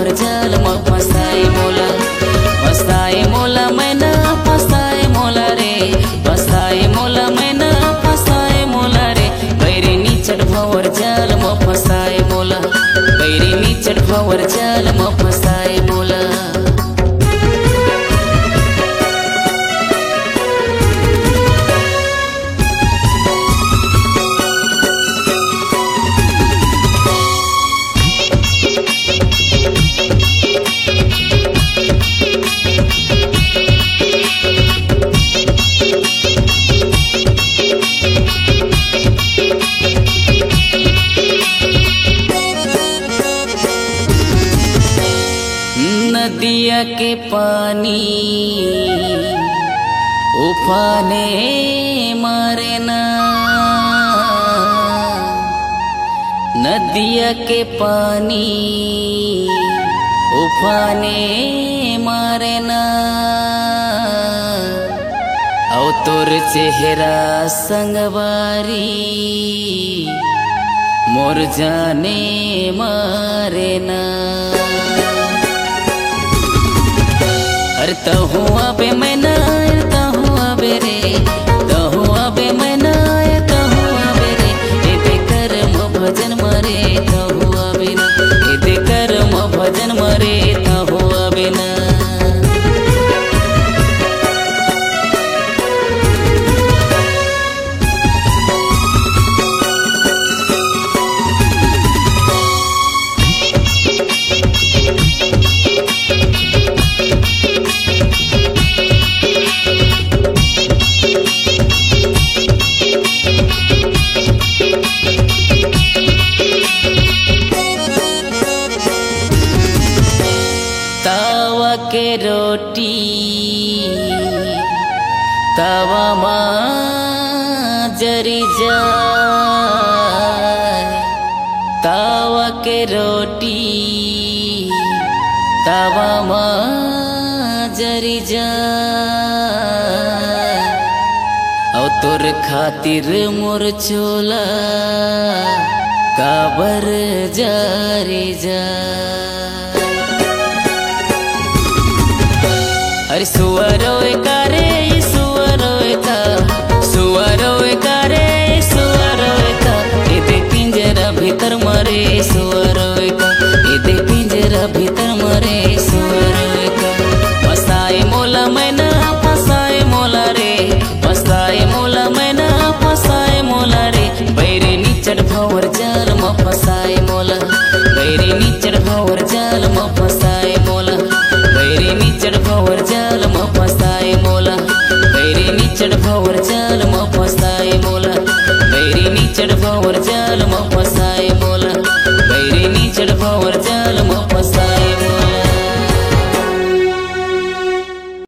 भवर जाल म फसाए मोला मैना फसाए मोला रे फसाए मोला मैना फसाए मोला रे बैरी नीचट भवर जाल म फसाए मोला बैरी नीचट भवर जाल म फसाए मोला। नदिया के पानी उफाने मारे ना नदिया के पानी उफाने मारे ना औ तोर चेहरा संगवारी मोर जाने मारे ना। अरे तहुआ बे मैना तहुआ बे रे तहुआ बे मैना तहुआ बे रे ए देकर म भजन मरे तहुआ बे ना ए देकर म भजन मरे तहुआ बे ना। तावा के रोटी तावा माँ जरी जाए तावा के रोटी तावा माँ जरी जाए औ तोर खातिर मोर चोला काबर जारी जाए। अरे सुअरोए का रे सुअरोए का सुअरोए का रे सुअरोए का एदे पिंजरा भीतर मरे सुअरोए का एदे पिंजरा भीतर मरे सुअरोए का। फसाए मोला मैना फसाए मोला रे फसाए मोला मैना फसाए मोला रे बैरी नीचट भवर जाल म फसाए मोला बैरी नीचट भवर जाल म फसाए मोला बैरी नीचट भवर जाल म फसाए मोला बैरी नीचट भवर जाल म फसाए मोला बैरी नीचट भवर जाल म फसाए।